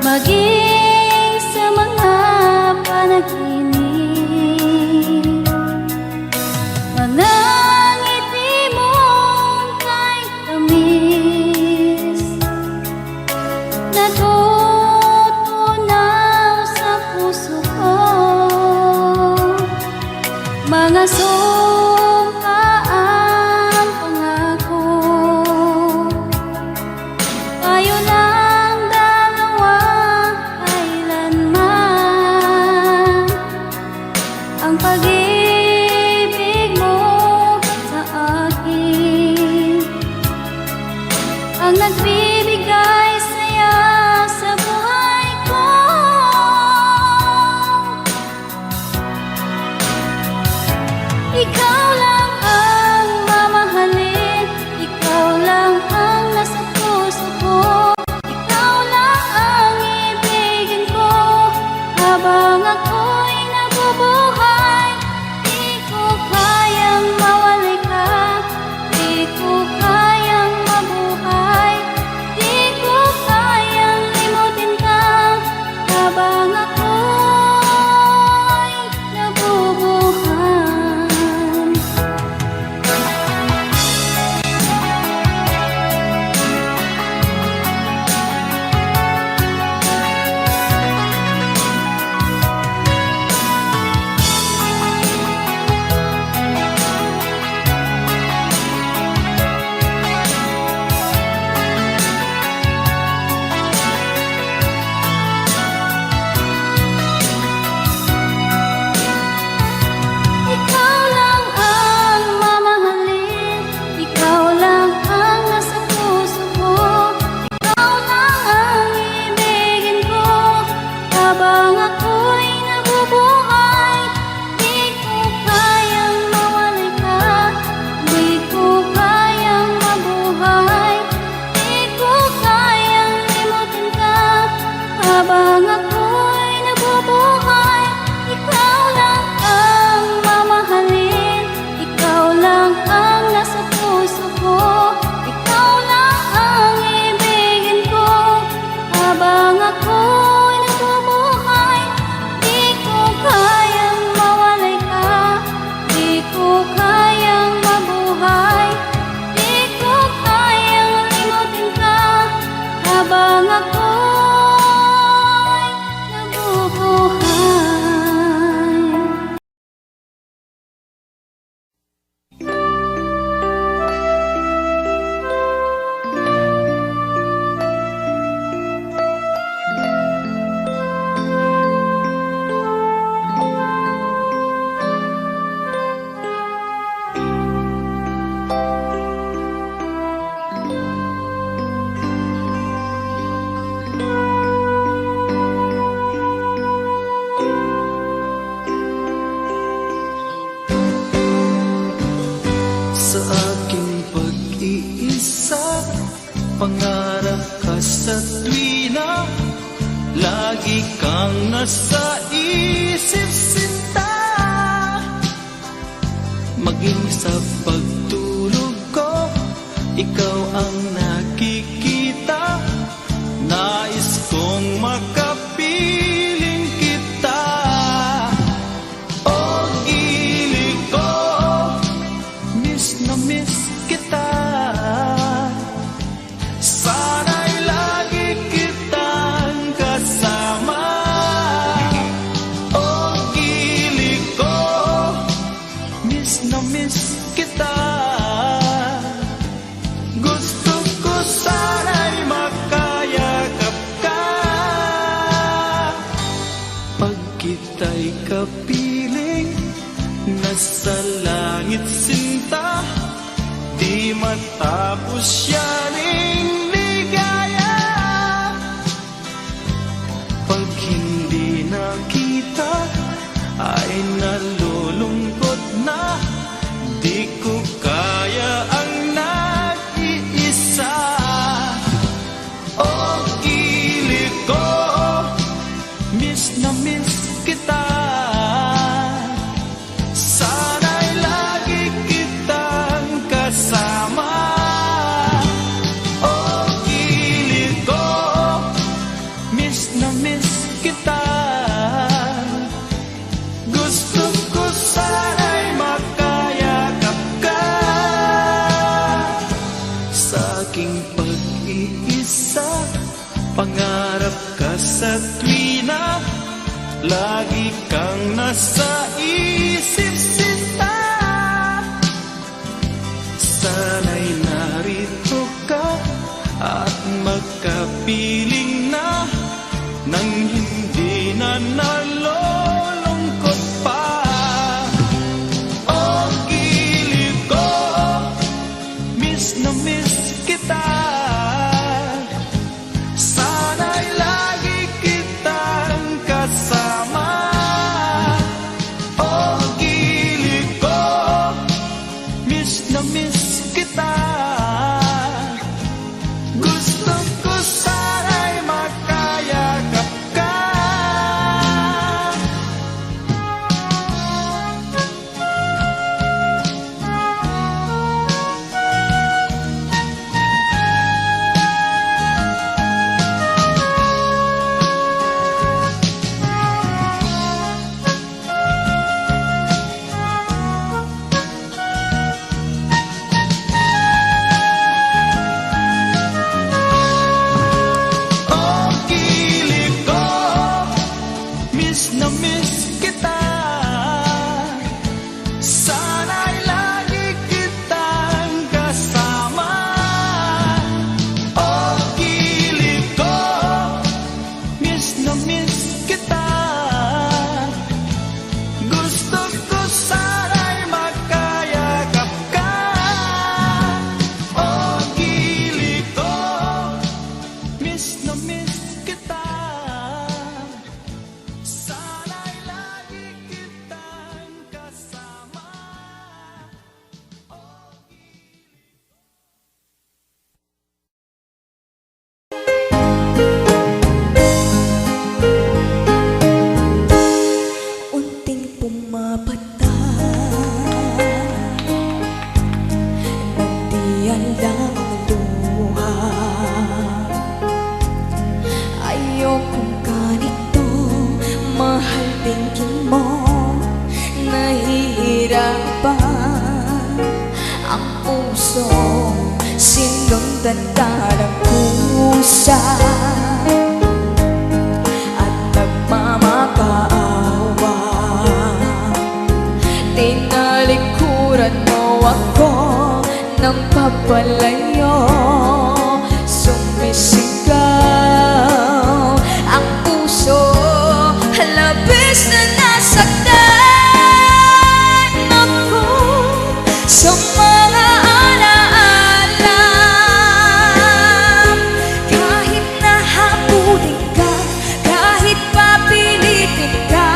maging sa mga panaginip. Mga ngiti mo'y kahit tamis, natutunaw sa puso ko. Mga sumpaan pangako, tayo lang dalawa kailanman. Ang pag-ibig mo sa akin ang nagbibigay saya sa buhay ko. Ikaw lang ang mamahalin, ikaw lang ang nasa puso ko, ikaw lang ang ibigin ko habang ako'y nabubuhay. Di ko kayang mawalay ka, di ko kayang mabuhay, di ko kayang limutin ka habang ako'y nabubuhay. Ikaw lang ang mamahalin, ikaw lang ang nasa puso ko, ikaw lang ang ibigin ko habang ako'y nabubuhay. Di ko kayang mawalay ka, di ko kayang mabuhay, di ko kayang limutin ka habang ako'y nabubuhay. Ikaw lang ang mamahalin, ikaw lang ang nasa puso ko, ikaw lang ang ibigin ko habang ako'y nabubuhay. Di ko kayang mawalay ka, di ko kayang mabuhay, di ko kayang limutin ka habang ako'y nabubuhay. Sa aking pag-iisa, pangarap ka sa tuwina, lagi kang nasa isip sinta. Maging sa pagtulog ko, ikaw ang nakikita, nais kong makapiling kita. O gili ko, miss na miss kita, sana'y lagi kitang kasama. O gili ko, miss na miss kita, gusto ko sana'y makayakap ka. Pag kita'y kapiling, nasa langit sinta, di matapos yaning ligaya. Pag hindi nakita, ay nalulungkot na, di ko kaya ang nag-iisa. O gili ko, miss na miss kita, sana'y lagi kitang kasama. O gili ko, miss miss kita. Gusto ko sana'y makayakap ka sa aking pag-iisa. Pangarap ka sa tuwina, lagi kang nasa isip sinta. Sana'y narito ka at magkapiling na nang hindi na nalulungkot pa. O gilid ko, miss na miss kita. Sana'y lagi kitang kasama. O gilid ko, miss na miss kita. Gusto ko sana'y makayakap ka. Na miss kita. Sana'y lagi kitang kasama. O gilid ko, miss na miss kita. Gusto ko sana'y makayakap ka. O gilid ko, miss na miss kita. Sana'y lagi kitang kasama. Unting pumapata nang di alam ang luha. Ayokong ganito, mahal tingin mo. Nahihirapan ang puso, sinundan ka ng kusa at nagmamakaawa. Tinalikuran mo ako ng papalayo. Sumisigaw ang puso, labis na nasaktan ako sa mga alaala. Kahit nahabulin ka, kahit papilitin ka,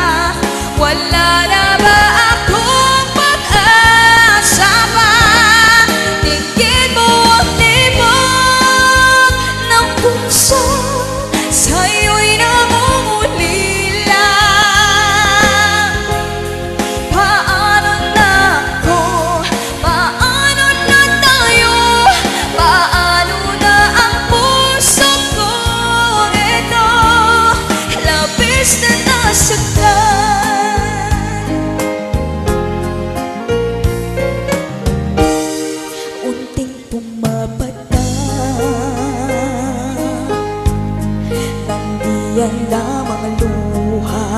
wala na ba akong pag-asa pa? Tingin mo ang libog ng puso, sa'yo'y namumulila. Paano na ako? Paano na tayo? Paano na ang puso ko ito? Labis na nasaktan. Unting pumapata nang di alam ang luha.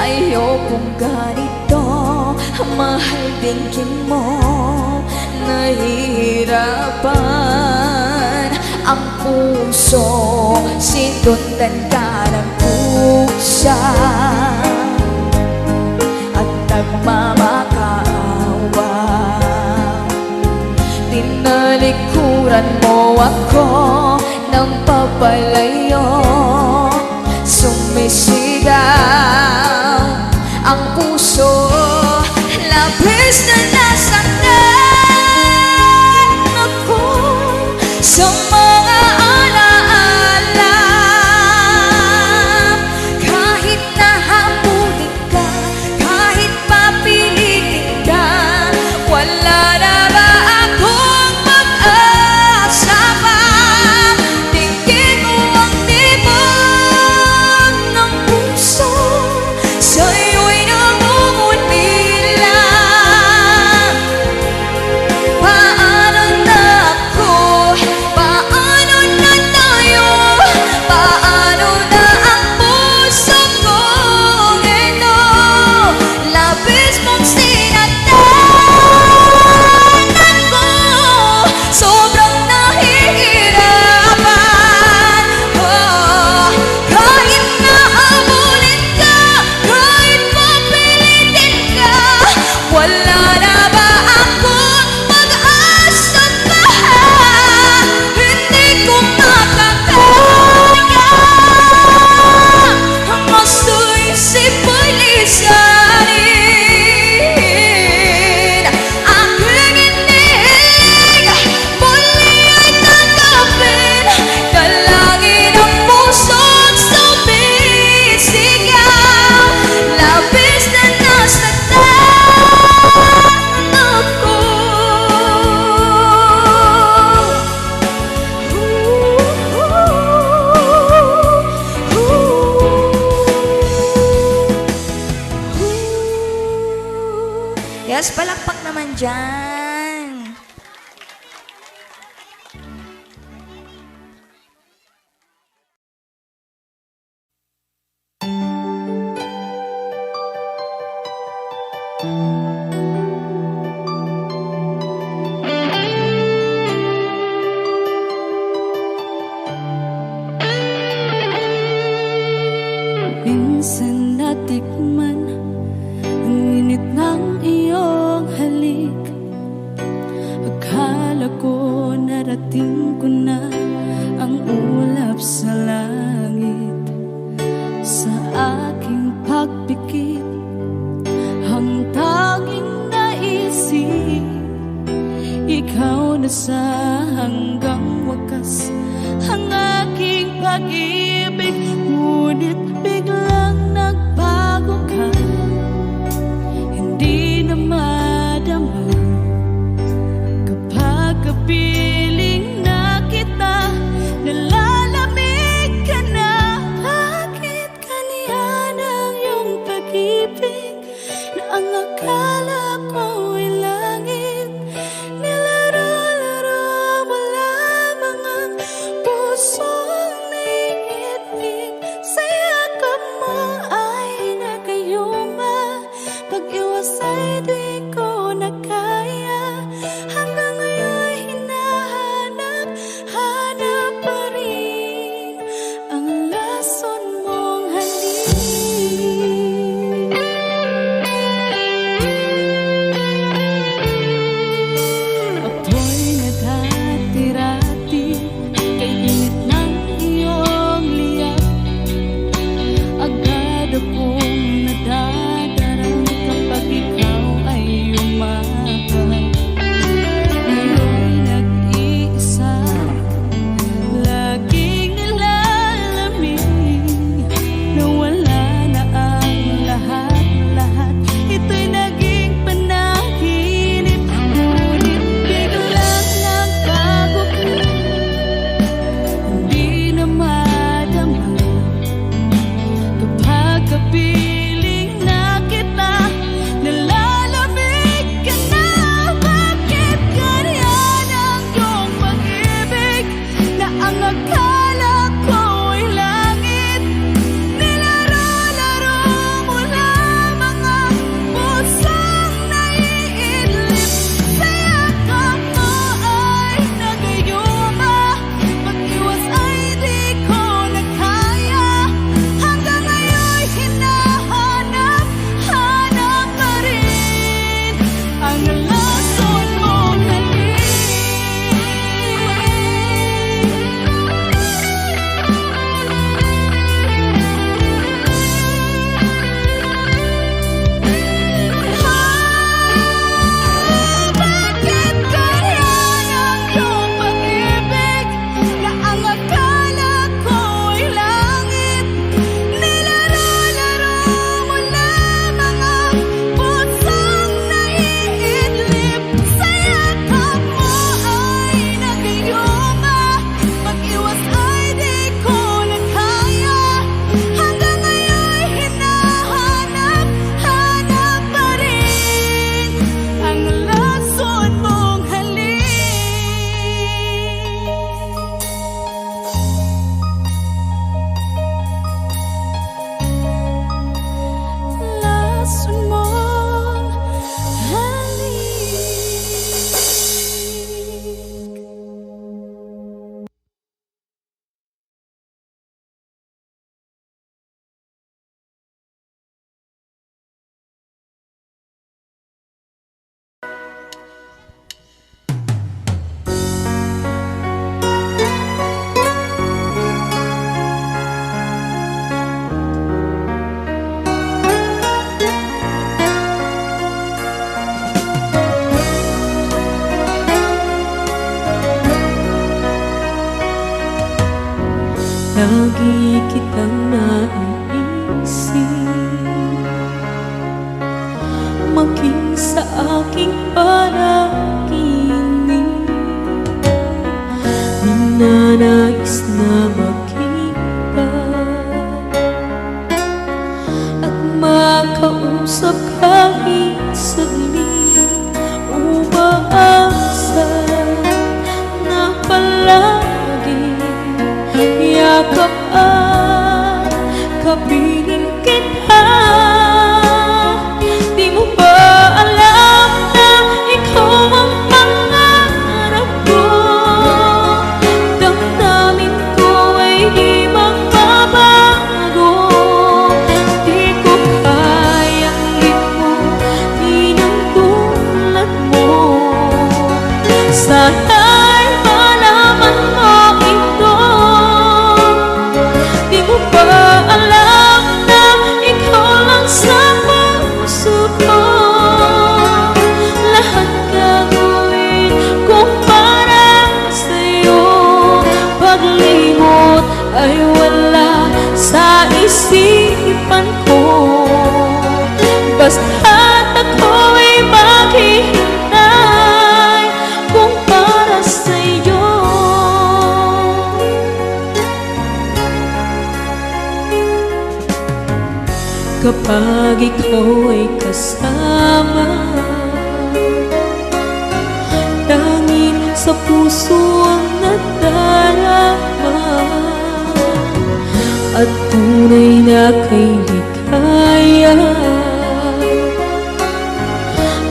Ayokong ganito, mahal tingin mo. Nahihirapan ang puso, sinundan ka ng kusa at nagmamakaawa. Tinalikuran mo ako ng papalayo. Sumisigaw ang puso, labis na nasaktan ako sa mga alaala. Kahit nahabulin ka, kahit papilitin ka, wala na ba akong pag-asa pa? Tingin mo Yes, palakpak naman dyan. Minsan natikman ang init ng iyong halik. Akala ko narating ko na ang ulap sa langit. Sa aking pagpikit, ang tanging naisip, ikaw na sa hanggang wakas ang aking pag-ibig. Ngunit biglang nagbago ka, hindi na madama. Kapag kapiling na kita, nalalamig ka na. Bakit kaniyan ang iyong pag-ibig na ang akala ko ay langit? Nilaro-laro mo lamang ang pusong naiinig. Sa yakap mo ay nagayuma, pag-iwas ay di ko na kaya. Hanggang ngayon hinahanap, hanap pa rin ang lason mong halik. Ako'y naghatirati kay init ng iyong liyap. Agad akong nadadarang kapag ikaw ay umapaw. Ngayon'y nag-iisa, laging nilalamig. Nawala na ang lahat-lahat, ito'y naging panaginip. Ngunit biglang nagbago ka, hindi na madama. Kapag kapiling na kita, nalalamig ka na. Bakit ganyan ang iyong pag-ibig na ang akala ko ay langit? Nilaro-laro mo lamang ang pusong naiidlip. Sa yakap mo ay nagayuma, pag-iwas ay di ko na kaya. Hanggang ngayon hinahanap, hanap pa rin ang lason mong halik. Bakit ganyan ang iyong pag-ibig na ang akala ko ay langit? Nilaro-laro mo lamang ang pusong naiidlip. Sa yakap mo ay nagayuma, pag-iwas ay di ko na kaya. Hanggang ngayon hinahanap, hanap pa rin ang lason mong halik. Lason mong halik. Lagi kitang naiisip, maging sa aking panaginip. Ninanais na makita at makausap kahit saglit. yakap at kapiling kita. Di mo ba alam na ikaw ang pangarap ko? Damdamin ko ay di magbabago. Di ko kayang limutin ang tulad mo. Sana'y malaman mo ito. Di mo ba alam na ikaw lang sa puso ko? Lahat gagawin ko para sa'yo. Paglimot ay wala sa isipan ko. Basta't ako'y maghihintay kung para sa'yo. Kapag ikaw ay kasama, tanging sa puso ang nadarama, at tunay na kay likaya.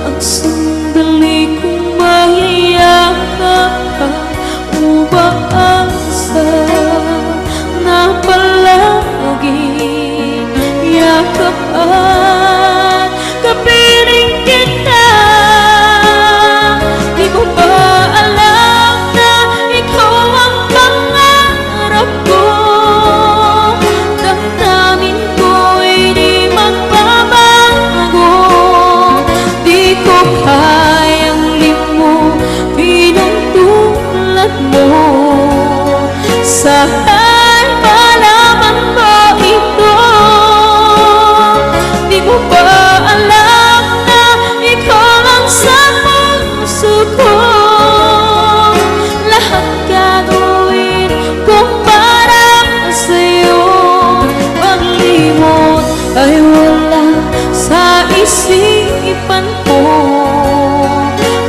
Ang sandali kong mayayakap ka, umaasa na palagi yakap at kapiling kita. Di mo ba alam na ikaw ang pangarap ko? Damdamin ko ay di magbabago. Di ko kayang limutin ang tulad mo. Sana'y malaman mo ito. Di mo ba alam na ikaw lang sa puso ko? Lahat gagawin ko para sa'yo. Paglimot ay wala sa isipan ko.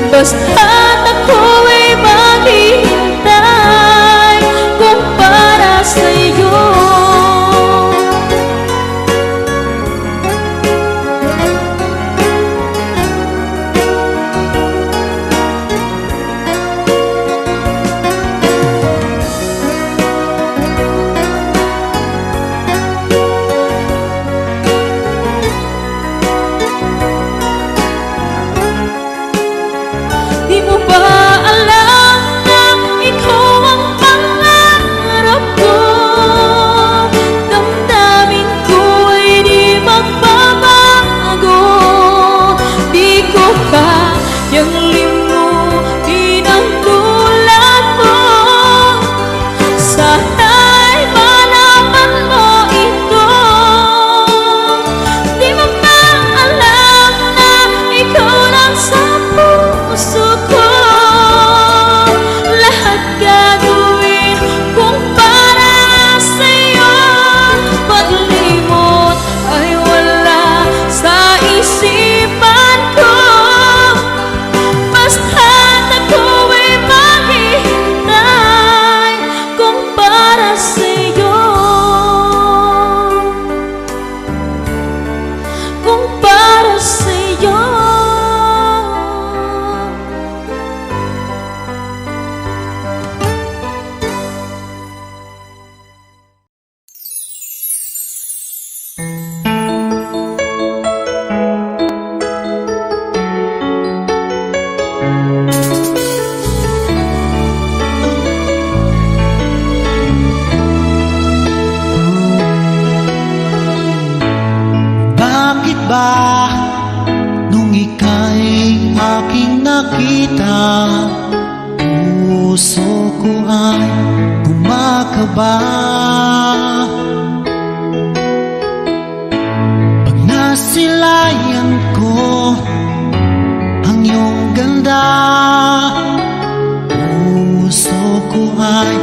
Basta't ako'y maghihintay kung para sa'yo. Di mo ba alam na ikaw ang pangarap ko? Damdamin ko ay di magbabago. Di ko kayang limutin ang tulad mo. Sana'y malaman mo ito. Di mo ba alam na ikaw lang sa puso ko? Lahat gagawin kung para sa'yo. Paglimot ay wala sa isipan ko. Basta't ako'y maghihintay kung para sa'yo. Kung para sa'yo. Bakit ba nung ika'y aking nakita, puso ko ay kumakaba? Pag nasilayan ko ang iyong ganda, puso ko ay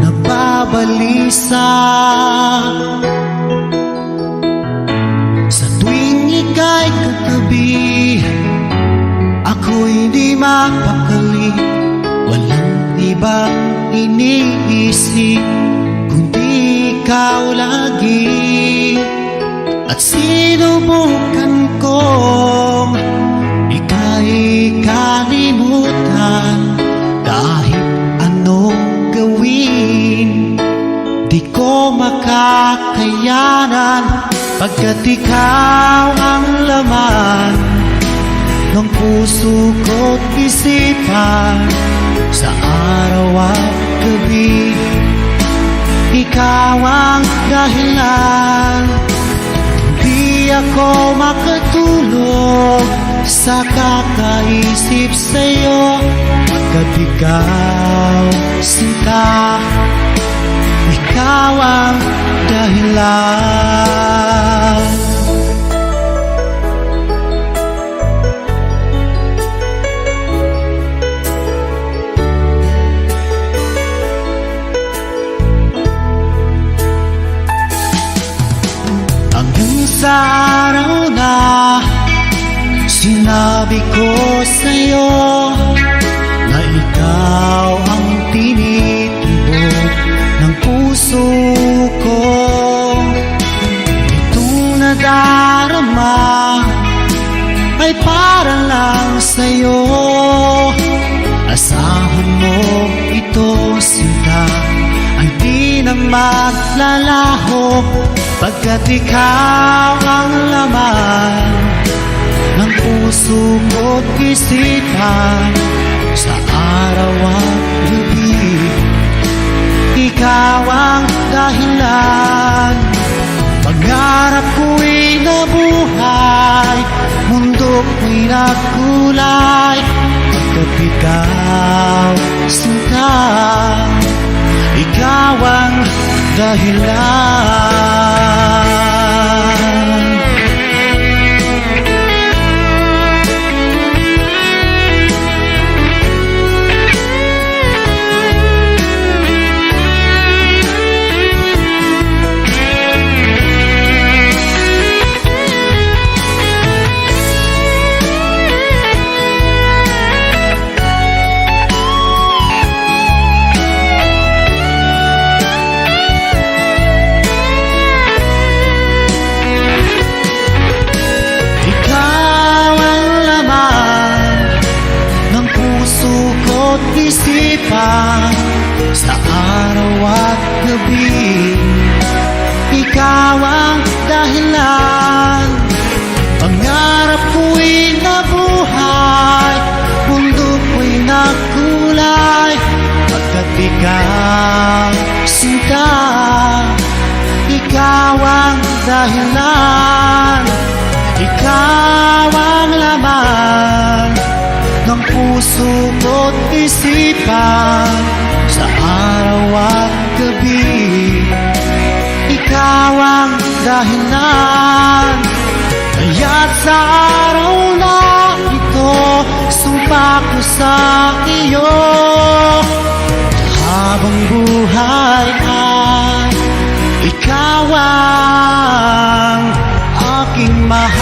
nababalisa. Sa tuwing ika'y katabi, ako'y di mapakali. Walang ibang iniisip kundi ikaw lagi. At sinubukan kong ika'y kalimutan. Kahit anong gawin, di ko makakayanan. Pagkat ikaw ang laman ng puso ko't isipan. Sa araw at gabi, ikaw ang dahilan. Hindi ako makatulog sa kakaisip sa'yo. Pagkat ikaw, sinta, ikaw ang dahilan. Hanggang sa araw na sinabi ko sa'yo na ikaw ang tinitibok ng puso ko. Itong nadarama ay para lang sa'yo. Asahan mo ito, sinta, ay di na maglalaho. Pagkat ikaw ang laman ng puso ko't isipan. Sa araw at gabi, ikaw ang dahilan. Pangarap ko'y nabuhay, mundo ko'y nagkulay. Pagkat ikaw, sinta, ikaw ang dahilan. Isipan sa araw at gabi, ikaw ang dahilan. Pangarap ko'y nabuhay, mundo ko'y nagkulay. Pagkat ikaw, sinta, ikaw ang dahilan. Ikaw ang laman ng puso ko't isipan. Sa araw at gabi, ikaw ang dahilan. Kaya't sa araw na ito, sumpa ko sa iyo. Habang buhay ay ikaw ang aking mahal.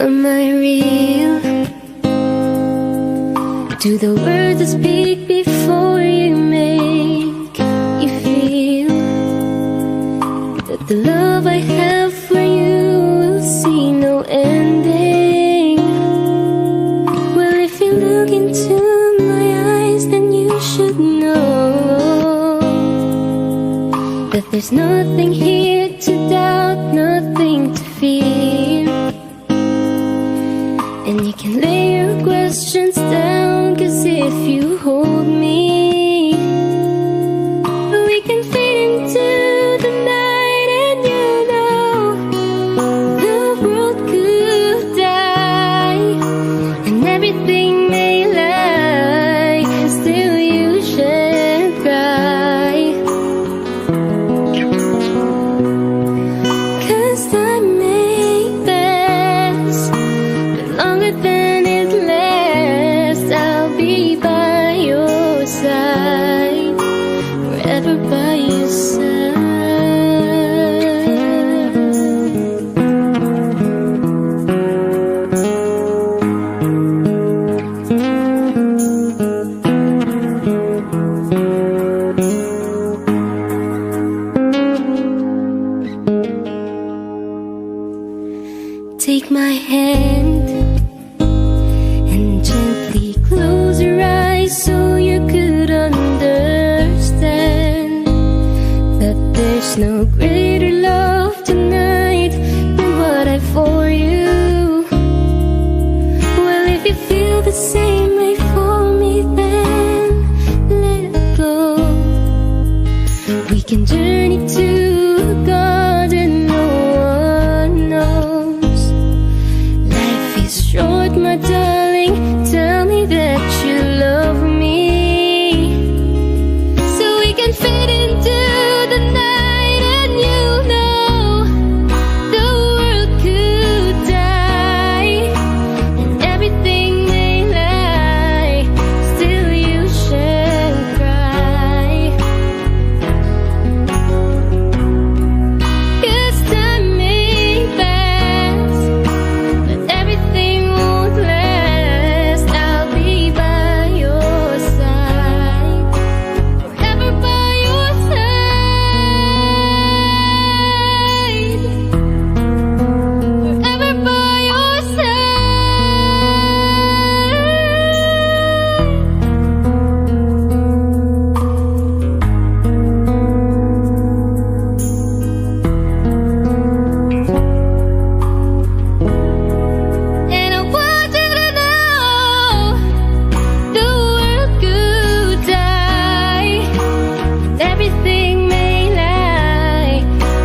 Am I real? Do the words I speak before you make you feel that the love I have for you will see no ending? Well, if you look into my eyes, then you should know that there's nothing here to doubt, nothing to fear. And you can lay your questions down, 'cause if you hold me, we can fade into the night and There's no greater love tonight than what I for you. Well, if you feel the same way for me, then let it go. We can journey to a garden no one knows. Life is short, my darling. Tell me that you love me, so we can fade into the night, and you know the world could die and everything may lie, still you shall cry. 'Cause time may pass, but everything won't last. I'll be by your side, forever by your side, forever by your side. And I want you to know the world could die, everything may lie,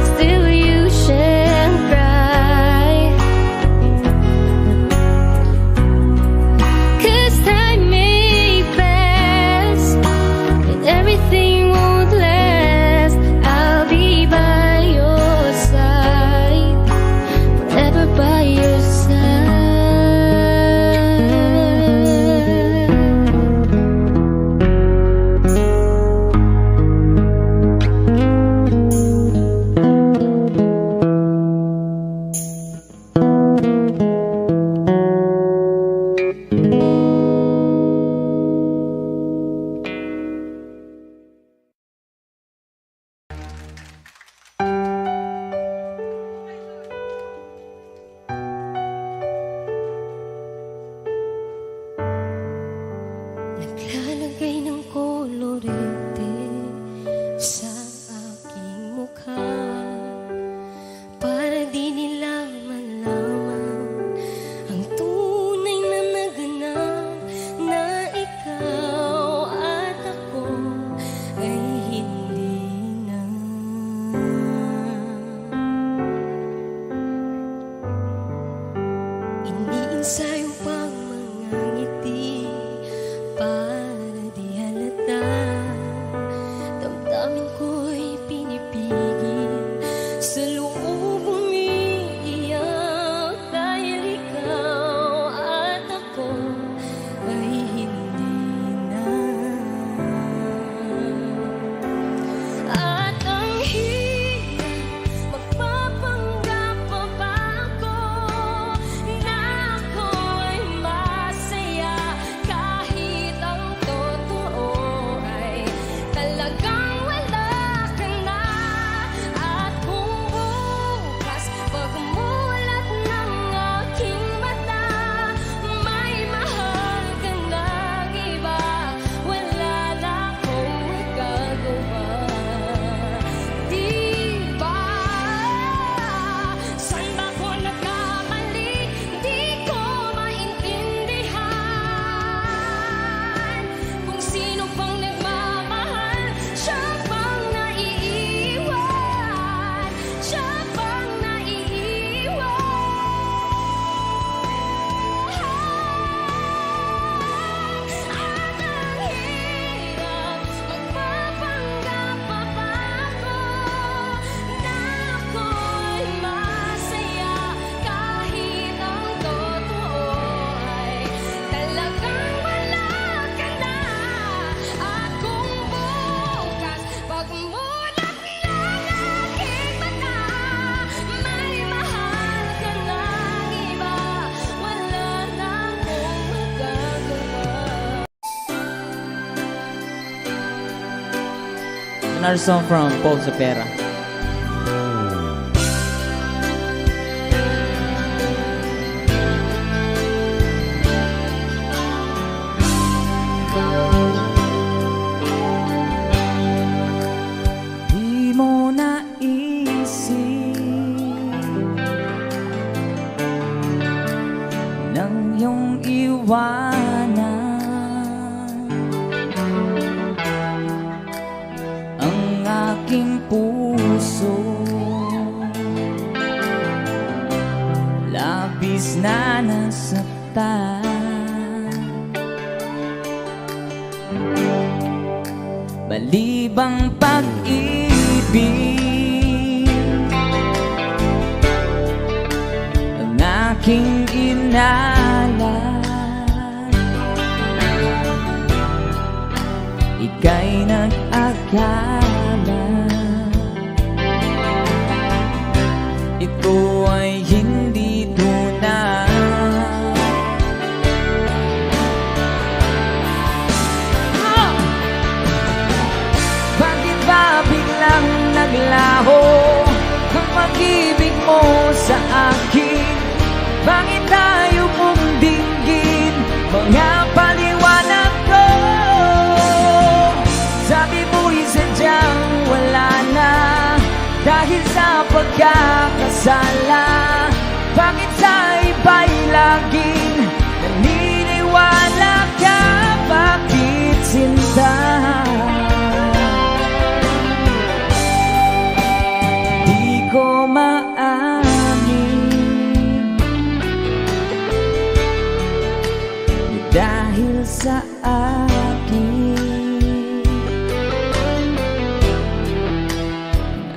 still you shall cry. 'Cause time may pass, and everything won't last. I'll be by your side, forever by your side. Naglalagay ng kolorete sa aking mukha, para di nila malaman ang tunay na naganap, na ikaw at ako ay hindi na. Iniinsayo pang mga ngiti para di halata. Damdamin ko'y pinipigil, sa loob umiiyak, dahil ikaw at ako ay hindi na. At ang hirap magpapanggap pa ba ako na ako ay masaya, kahit ang totoo ay talagang wala ka na. At kung bukas pagmulat ng aking mata, may mahal ka ng iba, wala na akong magagawa. Di ba? Saan ba ko nagkamali? Di ko maintindihan. Kung sino pang nagmamahal, siya pang naiiwan, siya pang naiiwan. At ang hirap magpapanggap pa ba ako na ako'y masaya, kahit ang totoo ay talagang wala ka na. At kung bukas pagmulat ng aking mata, may mahal ka ng iba, wala na akong magagawa. Another song from Paul Sapera. Di mo na iyong iwanan ang aking puso. Labis na nasaktan, balibang pag-ibig ang aking inalan. Ika'y nag-akala ito ay hindi tunay. Bakit ba biglang naglaho ang pag-ibig mo sa akin? Bakit tayo mong dinggin mga paliwanag ko? Sabi mo'y sadyang wala na dahil sa pagkakasala. Bakit sa iba'y laging naniniwala ka? Bakit sinta? Di ko maamin dahil sa akin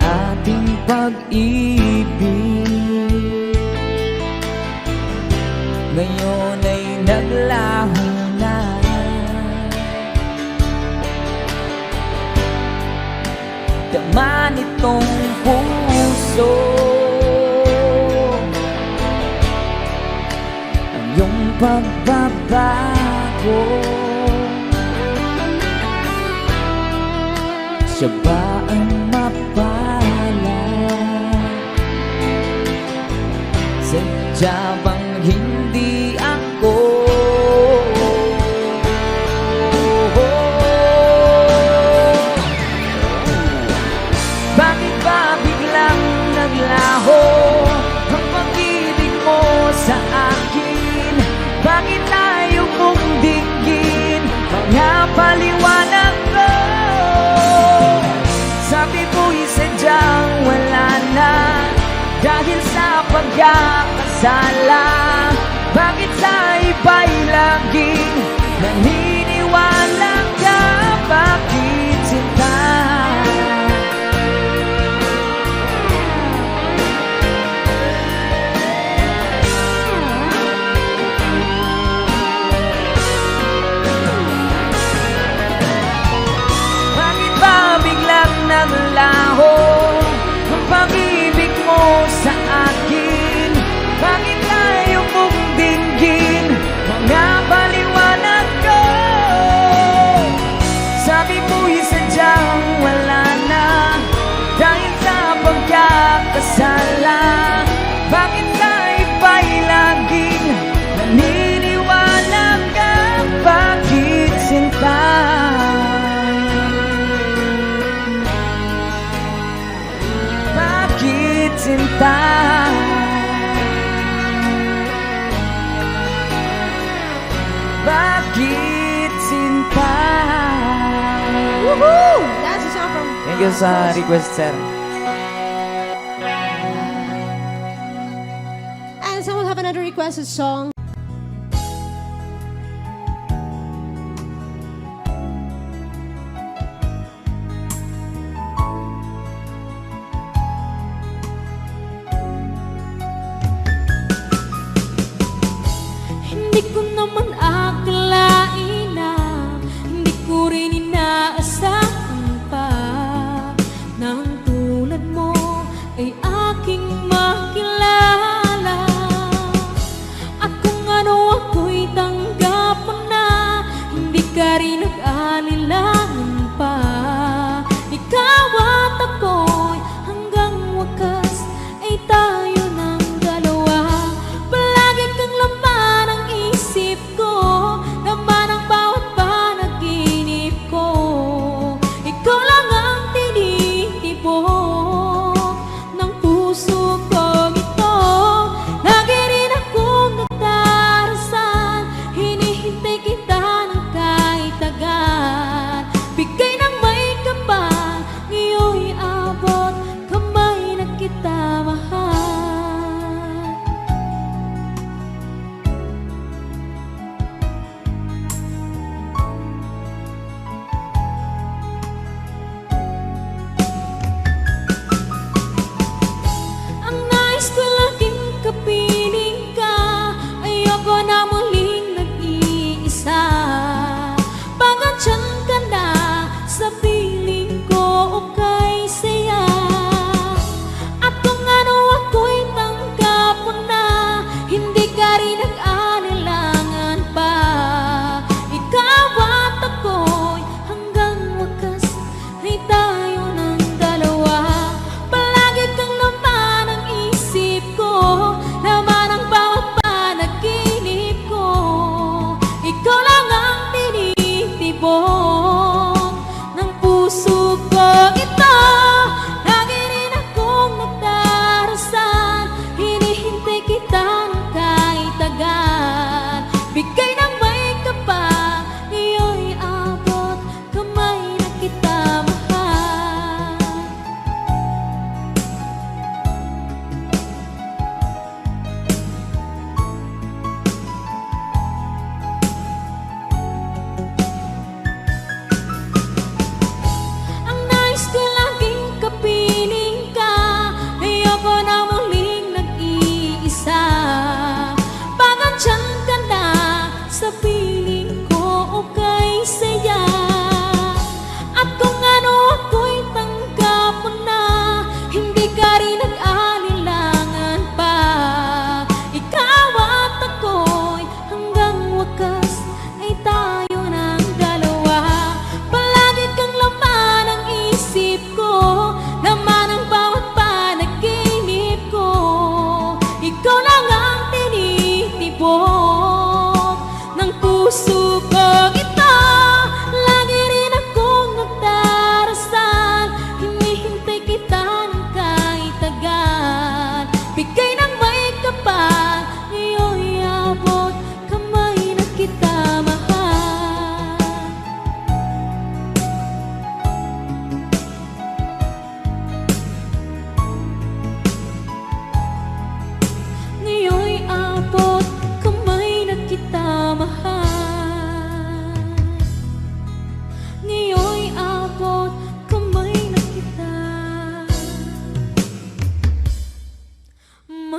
ating pag-ibig ngayon ay naglaho na. Dama nitong puso ang iyong pagbabago. Siya ba ang mapalad? Sadya bang hindi ako? Bakit ba biglang naglaho ang pag-ibig mo sa akin? Bakit tayo mong dinggin mga paliwanag ko? Sabi mo'y sadyang wala na dahil sa pagkakasala. Bakit sa iba'y laging naniniwala ka? Bakit sinta? Bakit ba biglang naglaho ang pag-ibig mo sa akin? Bakit tayo mong dinggin mga paliwanag ko? Sabi mo'y sadyang wala na dahil sa pagkakasala. Bakit sa iba'y laging naniniwala ka? Bakit sinta? Bakit sinta? Bakit sinta? Woohoo! That's a song from... Thank you sa request, sir. And someone have another requested song. Hindi ko naman akalain na hindi ko rin inaasahan pa na ang tulad mo ay aking makilala. At kung ano ako'y tanggap mo na, hindi ka rin nag-alilangan pa. Ikaw at ako'y hanggang wakas ay tayo ng dalawa. Palagi kang laman ang isip ko, laman ang bawat panaginip ko. Ikaw lang ang tinitibok ng puso ko. dagat. Bigay ng may kapal, ngayon'y abot kamay na kita mahal. Ngayon'y abot kamay na kita mahal. Ngayon'y abot kamay na kita mahal.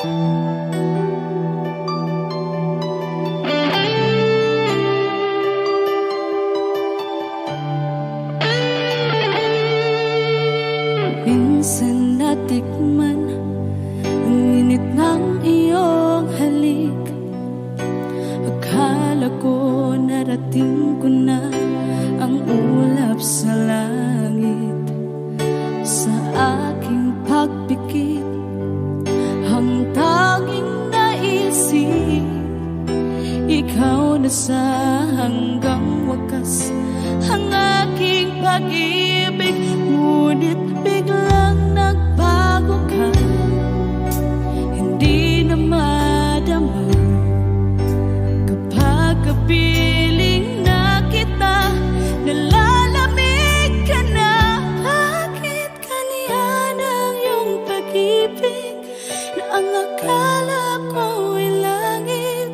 Minsan natikman ang init ng iyong halik. Akala ko narating ko na ang ulap sa langit. Sa aking pagpikit, ang tanging naisip, ikaw na sa hanggang wakas ang aking pag-ibig. Ngunit biglang nagbago ka, hindi na madama kapag kapiling na kita, nalalamig ka na. Bakit ganyan ang iyong pag-ibig na ang akala ko ay langit?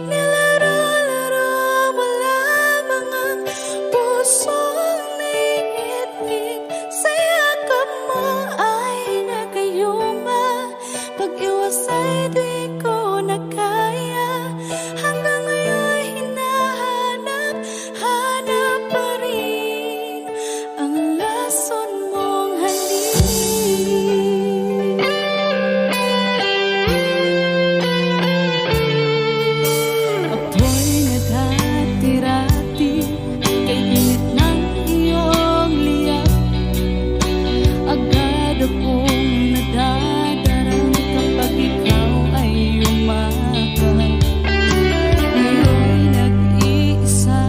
Nilaro-laro mo lamang ang pusong naiinip. Sa yakap mo ay nagayuma, pag-iwas ay di ko na kaya. Hanggang ngayon hinahanap-hanap pa rin ang lason mong halik. Ako'y nadati-rati kay init ng iyong liyak. Agad akong nadadarang kapag ikaw ay umakap. Ngayon nag-iisa,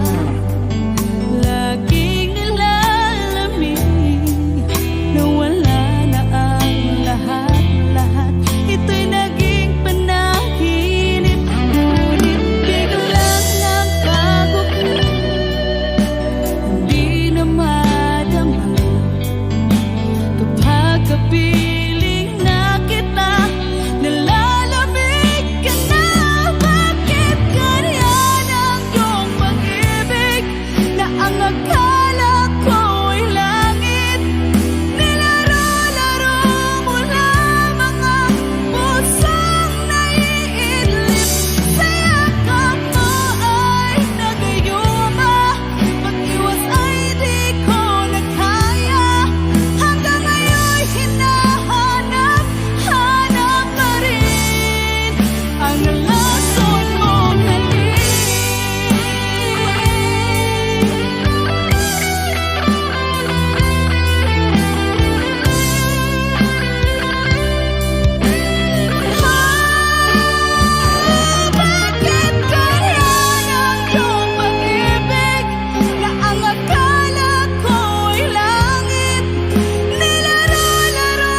laging nilalamig, nawala na ang lahat-lahat. Ito'y naging panaginip, ngunit biglang nagbago ka, hindi na madama kapag kapiling na kita, nalalamig ka na. Bakit ganyan ang iyong pag-ibig na ang akala ko ay langit? Nilaro-laro mo lamang ang pusong naiinlip. Sa yakap mo ay nagayuma, pag-iwas ay di ko na kaya. Hanggang ngayon hinahanap-hanap pa rin ang lason mong halik. Bakit ganyan ang iyong pag-ibig na ang akala ko ay langit? Nilaro-laro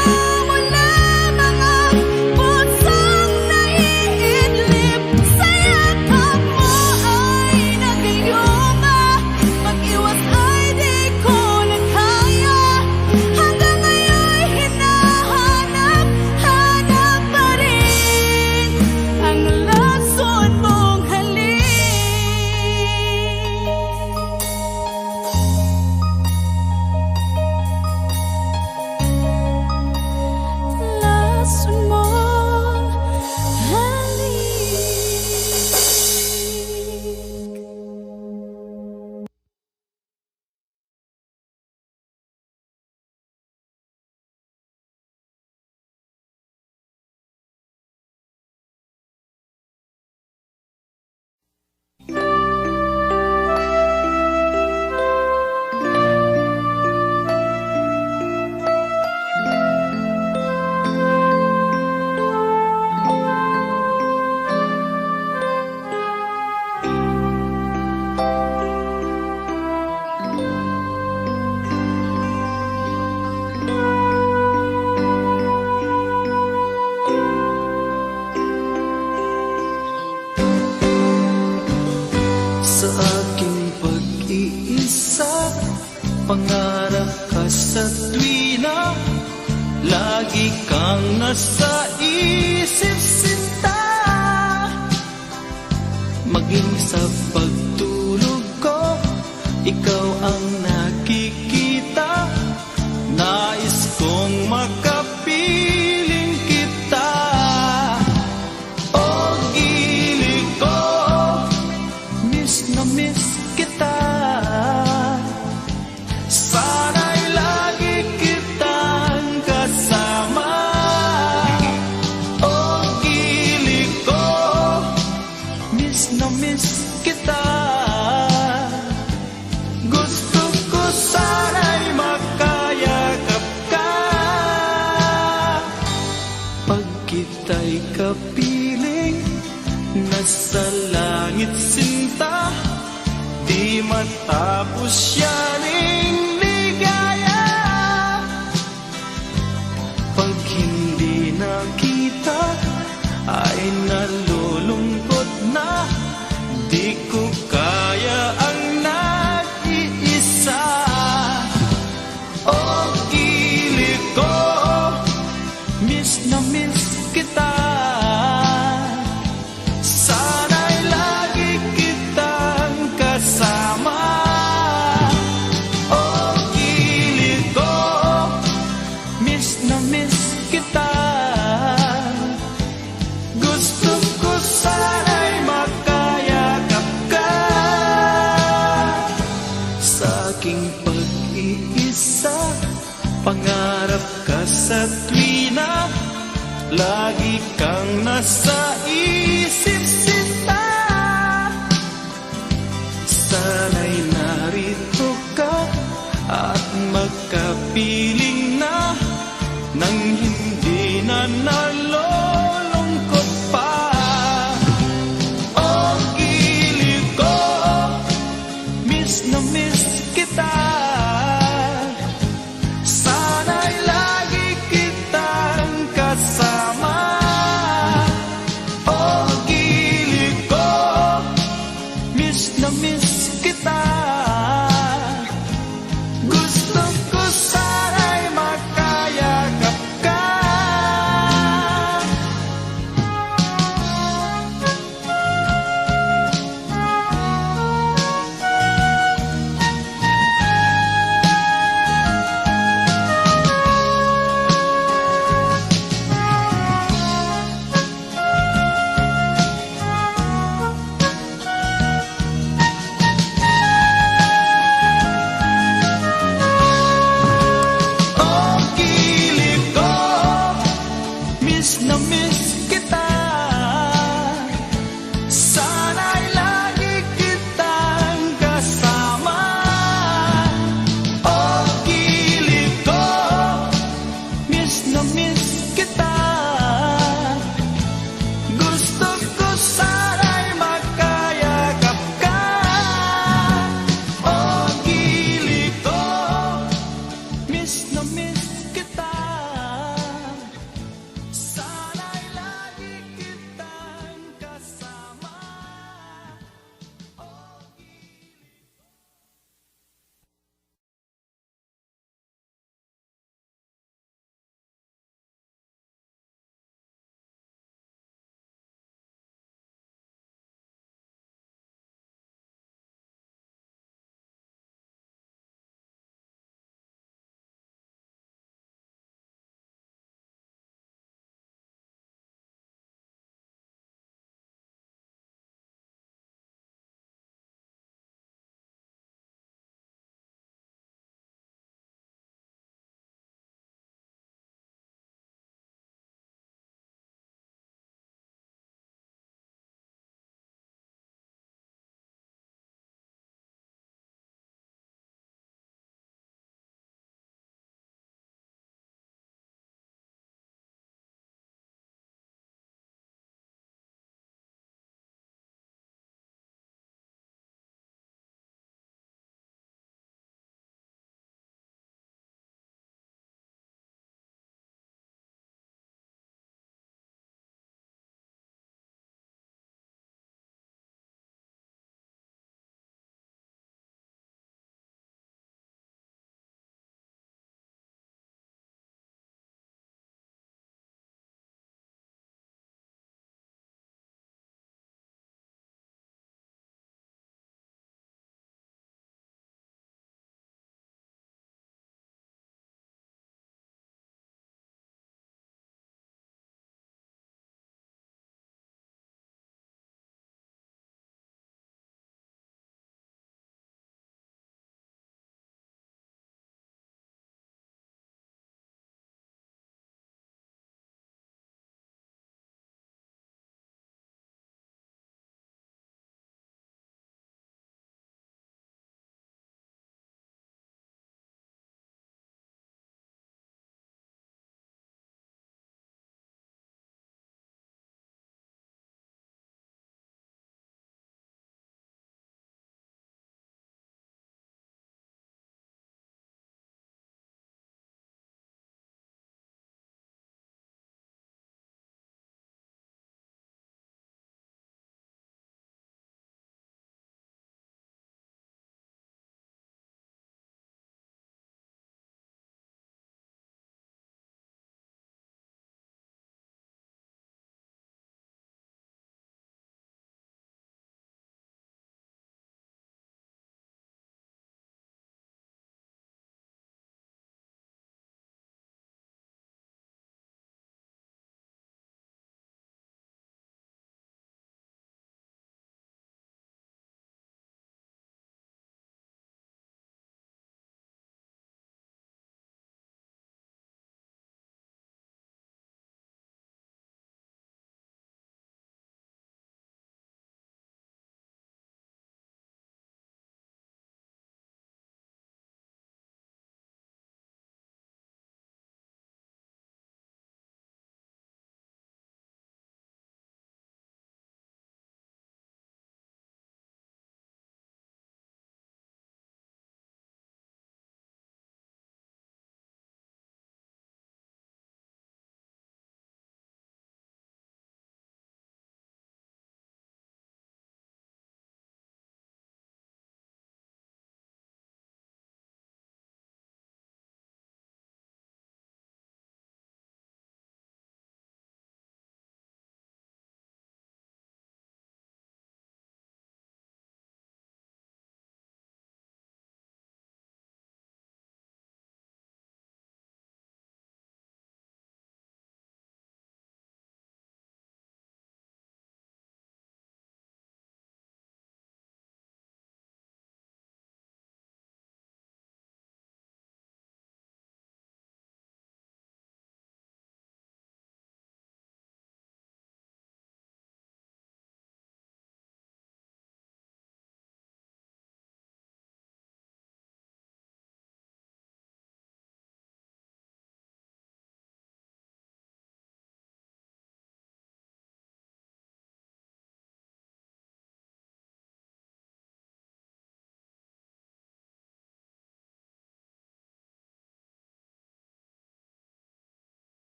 mo lamang ang pusong naiinlip. Sa yakap mo ay nagayuma, pag-iwas ay di ko na kaya. Hanggang ngayon hinahanap-hanap pa rin ang lason mong halik. Lason mong halik. Sa aking pag-iisa, pangarap ka sa tuwina, lagi kang nasa isip sinta. Maging sa pagtulog ko, ikaw ang nakikita. Nais kong makapiling kita. pag kita'y kapiling, nasa langit sinta, di matapos yaning ligaya. Pag hindi nakita, ay nalulungkot na, di ko kaya ang nag-iisa. O gilid ko, miss na miss kita. Sana'y lagi kitang kasama. O gilid ko, miss na miss kita. Gusto ko sana'y makayakap ka. Sa aking pag-iisa, pangarap ka sa tuwina, lagi kang nasa isip sinta. Sana'y narito ka at magkapiling na, nang hindi na nalulungkot pa. O gilid ko, miss na miss kita. Sana'y lagi kitang kasama. O gilid ko, miss na miss kita. Gusto ko sana'y makayakap ka. O gilid ko, miss na miss kita. Sana'y lagi kitang kasama. O gilid ko, miss na miss kita. Gusto ko sana'y makayakap ka. O gilid ko, miss na miss kita. Sana'y lagi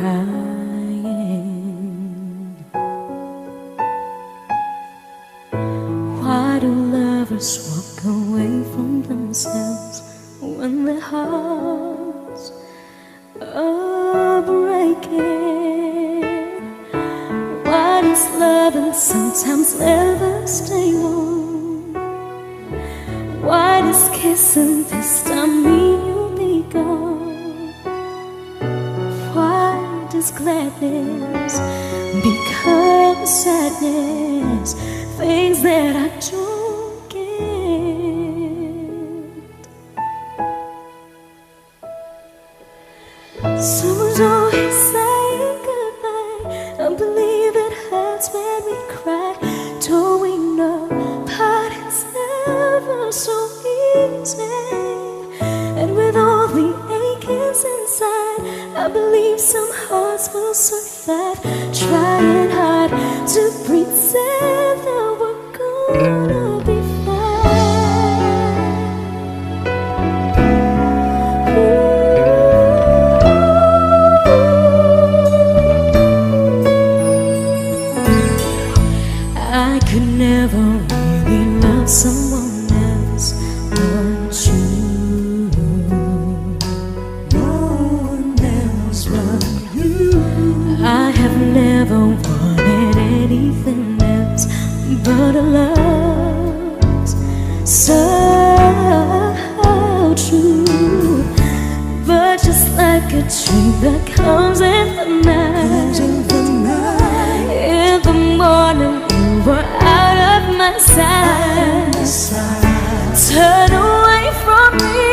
crying. Why do lovers walk away from themselves when their hearts are breaking? Why does loving sometimes never stay long? Why does kissing this time mean you'll be gone? Why does gladness become sadness? Things that I don't get. Someone's always saying goodbye. I believe it hurts when we cry. Don't we know part is never so easy? And with all the achings inside, I believe some hearts will survive. Trying hard to pretend that we're gonna be I could never really love someone else but you. No one else but you. I have never wanted anything else but a love so true. But just like a dream that comes in the night, in the morning you were out of my sight. Turn away from me.